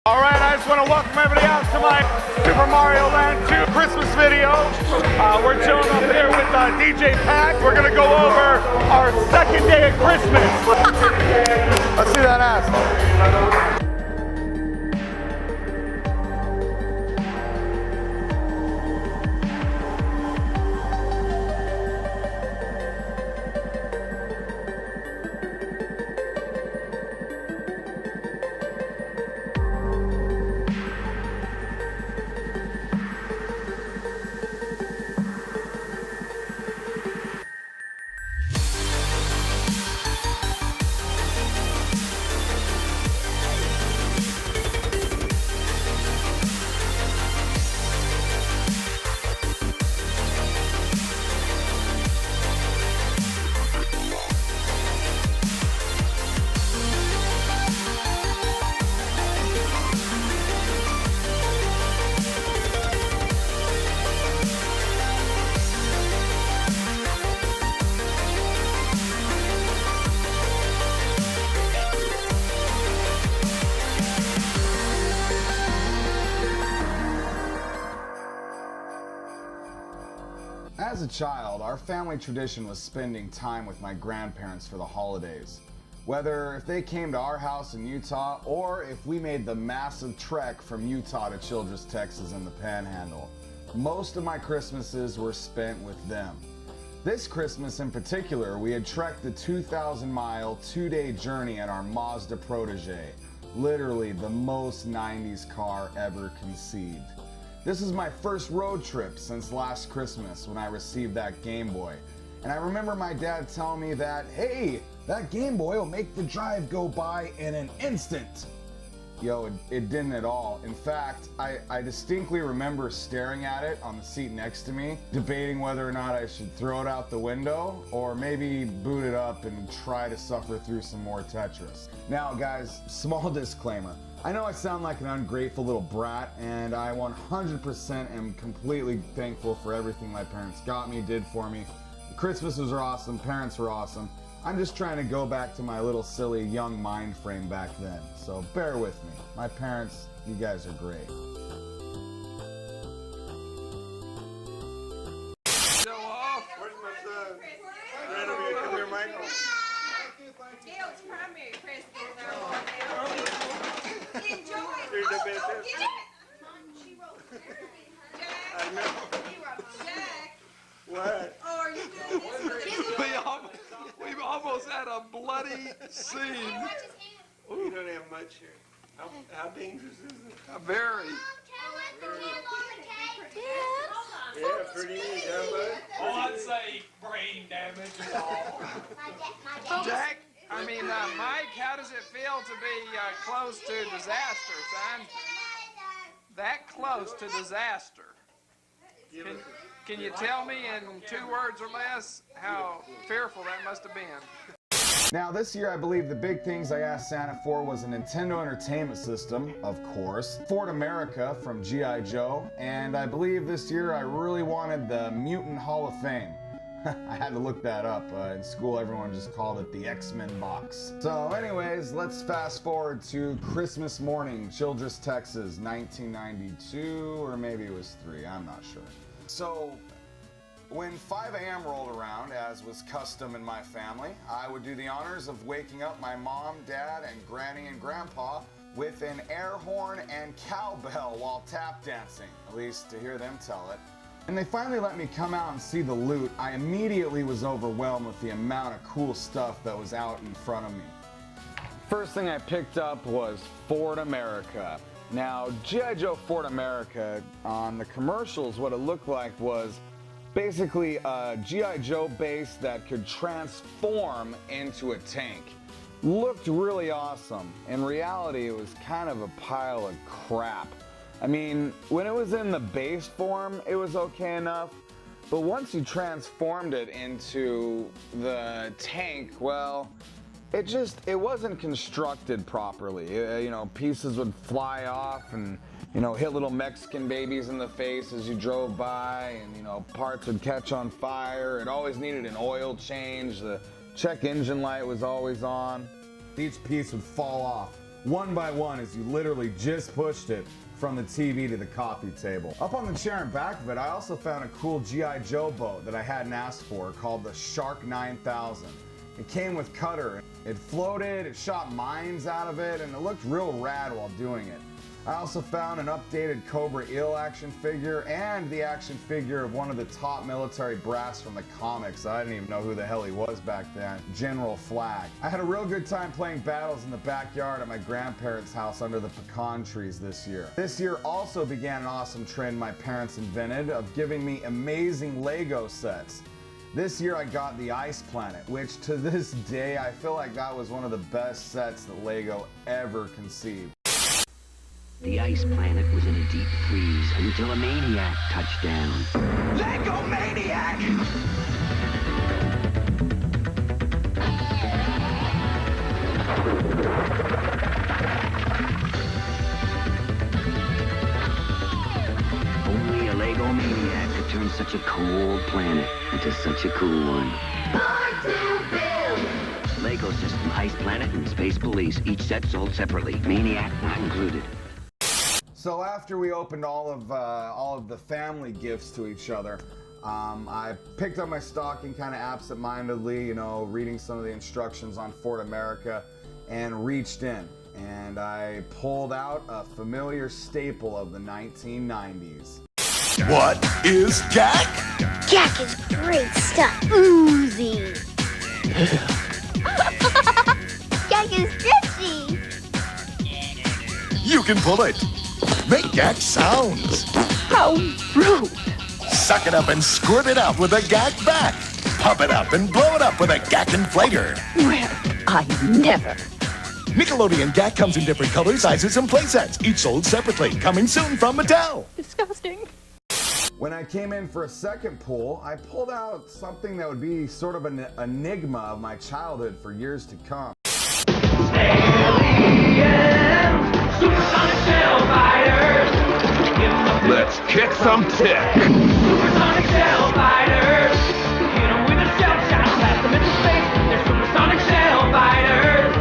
Alright, I just want to welcome everybody out to my Super Mario Land 2 Christmas video. We're chilling up here with DJ Pack. We're going to go over our second day of Christmas. Let's see that ass. As a child, our family tradition was spending time with my grandparents for the holidays. Whether if they came to our house in Utah or if we made the massive trek from Utah to Childress, Texas in the Panhandle, most of my Christmases were spent with them. This Christmas in particular, we had trekked the 2,000-mile, 2-day journey in our Mazda Protege, literally the most 90s car ever conceived. This is my first road trip since last Christmas when I received that Gameboy. And I remember my dad telling me that, hey, that Gameboy will make the drive go by in an instant. Yo, it didn't at all. In fact, I distinctly remember staring at it on the seat next to me, debating whether or not I should throw it out the window or maybe boot it up and try to suffer through some more Tetris. Now guys, small disclaimer. I know I sound like an ungrateful little brat, and I 100% am completely thankful for everything my parents got me, did for me. Christmases are awesome, parents were awesome. I'm just trying to go back to my little silly young mind frame back then, so bear with me. My parents, you guys are great. Show off. Where's my son? Brandon, come here, Michael. Gail's primary Christmas are enjoy. You're the best. She wrote I know. Jack. What? Oh, are you doing this? We've almost had a bloody scene. You don't have much here. How dangerous is it? Very. Yeah, pretty easy, huh, bud? Oh, I'd say brain damage is all. Jack, I mean, Mike, how does it feel to be close to disaster, son? That close to disaster. Can you tell me in 2 words or less how fearful that must have been? Now this year I believe the big things I asked Santa for was a Nintendo Entertainment System, of course, Ford America from G.I. Joe, and I believe this year I really wanted the Mutant Hall of Fame. I had to look that up. In school everyone just called it the X-Men box. So anyways, let's fast forward to Christmas morning, Childress, Texas, 1992, or maybe it was 3, I'm not sure. So when 5 a.m. rolled around, as was custom in my family, I would do the honors of waking up my mom, dad, and granny and grandpa with an air horn and cowbell while tap dancing, at least to hear them tell it. And they finally let me come out and see the loot. I immediately was overwhelmed with the amount of cool stuff that was out in front of me. First thing I picked up was Ford America. Now, G.I. Joe Ford America, on the commercials, what it looked like was basically a G.I. Joe base that could transform into a tank. Looked really awesome. In reality, it was kind of a pile of crap. I mean, when it was in the base form, it was okay enough, but once you transformed it into the tank, well, it wasn't constructed properly. You know, pieces would fly off and, you know, hit little Mexican babies in the face as you drove by, and, you know, parts would catch on fire. It always needed an oil change. The check engine light was always on. Each piece would fall off one by one as you literally just pushed it from the TV to the coffee table. Up on the chair and back of it, I also found a cool G.I. Joe boat that I hadn't asked for called the Shark 9000. It came with cutter. It floated, it shot mines out of it, and it looked real rad while doing it. I also found an updated Cobra Eel action figure and the action figure of one of the top military brass from the comics. I didn't even know who the hell he was back then, General Flag. I had a real good time playing battles in the backyard at my grandparents' house under the pecan trees this year. This year also began an awesome trend my parents invented of giving me amazing Lego sets. This year I got the Ice Planet, which to this day I feel like that was one of the best sets that Lego ever conceived. The ice planet was in a deep freeze until a maniac touched down. Lego Maniac! Only a Lego Maniac could turn such a cold planet into such a cool one. Lego System, Ice Planet, and Space Police, each set sold separately. Maniac not included. So after we opened all of the family gifts to each other, I picked up my stocking kind of absent-mindedly, you know, reading some of the instructions on Fort America, and reached in. And I pulled out a familiar staple of the 1990s. What is Jack? Jack is great stuff. Oozy. Jack is stretchy. You can pull it. Make Gak sounds. How rude. Suck it up and squirt it out with a Gak back. Pump it up and blow it up with a Gak inflator. Well, I never. Nickelodeon Gak comes in different colors, sizes, and playsets, each sold separately. Coming soon from Mattel. Disgusting. When I came in for a second pull, I pulled out something that would be sort of an enigma of my childhood for years to come. Let's kick some tick. Supersonic shell fighters. Hit 'em with a shell shot, blast 'em into space. They're supersonic shell fighters.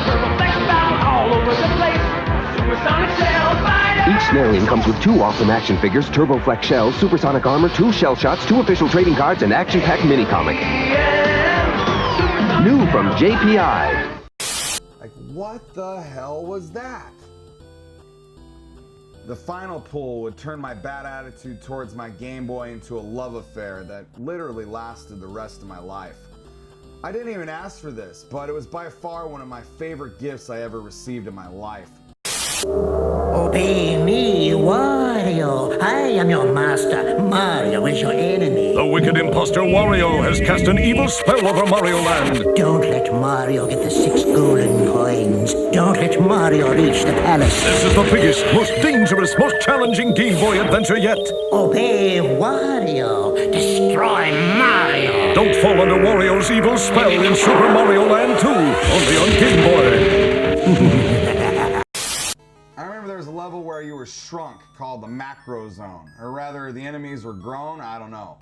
Purple flex bound all over the place. Supersonic shell fighters. Each snare comes with 2 awesome action figures, Turboflex shells, supersonic armor, 2 shell shots, 2 official trading cards, and action-packed mini-comic. New from JPI. Like, what the hell was that? The final pull would turn my bad attitude towards my Game Boy into a love affair that literally lasted the rest of my life. I didn't even ask for this, but it was by far one of my favorite gifts I ever received in my life. Obey me, Wario. I am your master. Mario is your enemy. The wicked imposter Wario has cast an evil spell over Mario Land. Don't let Mario get the 6 golden coins. Don't let Mario reach the palace. This is the biggest, most dangerous, most challenging Game Boy adventure yet. Obey Wario. Destroy Mario. Don't fall under Wario's evil spell in Super Mario Land 2, only on Game Boy. I remember there was a level where you were shrunk called the macro zone, or rather the enemies were grown, I don't know.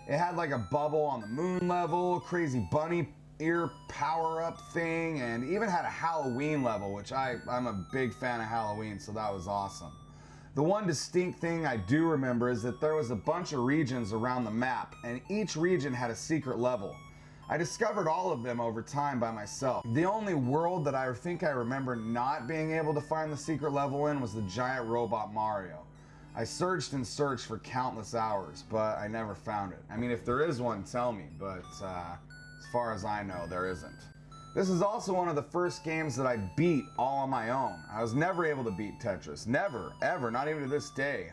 It had like a bubble on the moon level, crazy bunny ear power-up thing, and even had a Halloween level, which I'm a big fan of Halloween, so that was awesome. The one distinct thing I do remember is that there was a bunch of regions around the map, and each region had a secret level. I discovered all of them over time by myself. The only world that I think I remember not being able to find the secret level in was the giant robot Mario. I searched and searched for countless hours, but I never found it. I mean, if there is one, tell me, but as far as I know, there isn't. This is also one of the first games that I beat all on my own. I was never able to beat Tetris. Never, ever, not even to this day.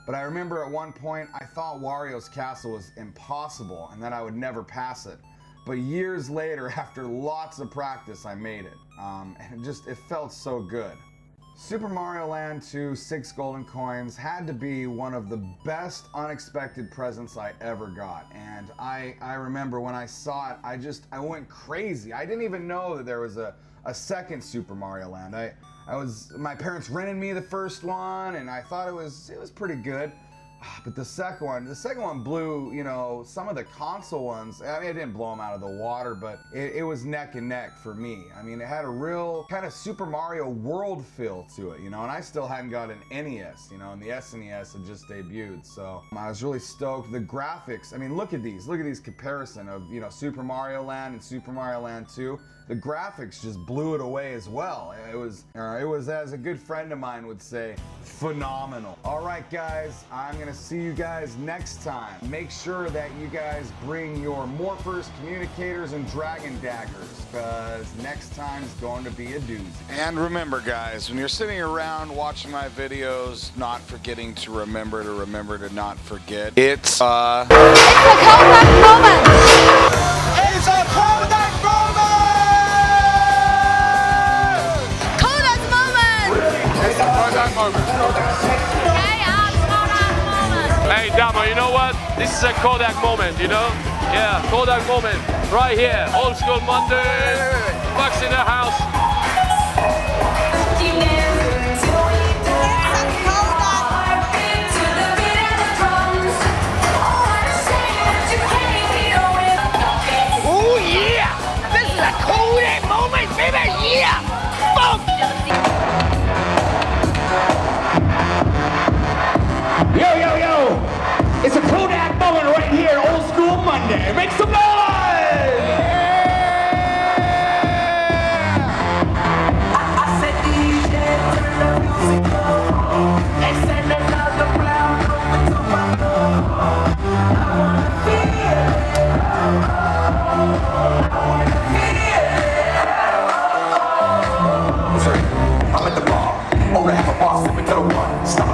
But I remember at one point I thought Wario's castle was impossible and that I would never pass it. But years later, after lots of practice, I made it. And it felt so good. Super Mario Land 2 6 golden coins had to be one of the best unexpected presents I ever got. And I remember when I saw it, I went crazy. I didn't even know that there was a second Super Mario Land. My parents rented me the first one, and I thought it was pretty good. But the second one blew, you know, some of the console ones. I mean, it didn't blow them out of the water, but it was neck and neck for me. I mean, it had a real kind of Super Mario World feel to it, you know, and I still hadn't got an NES, you know, and the SNES had just debuted, so I was really stoked. The graphics, I mean, look at these comparison of, you know, Super Mario Land and Super Mario Land 2. The graphics just blew it away as well. It was, as a good friend of mine would say, phenomenal. All right, guys, I'm gonna see you guys next time. Make sure that you guys bring your morphers, communicators, and dragon daggers, because next time's going to be a doozy. And remember, guys, when you're sitting around watching my videos, not forgetting to remember to not forget. It's a Kodak moment! It's a Kodak moment! Kodak moment! It's a Kodak moment. Hey, Damo, you know what? This is a Kodak moment, you know? Yeah, Kodak moment. Right here. Old school Monday. Bucks in the house. Oh, yeah! This is a Kodak moment, baby! Yeah! Boom! Yo, yo, yo! It's a Kodak moment right here, Old School Monday. Make some noise! I said DJ, turn the music up. They send another round over to my door. I wanna feel it. I wanna feel it. Sorry, I'm at the bar. Over half a bar, sipping to the one. Stop.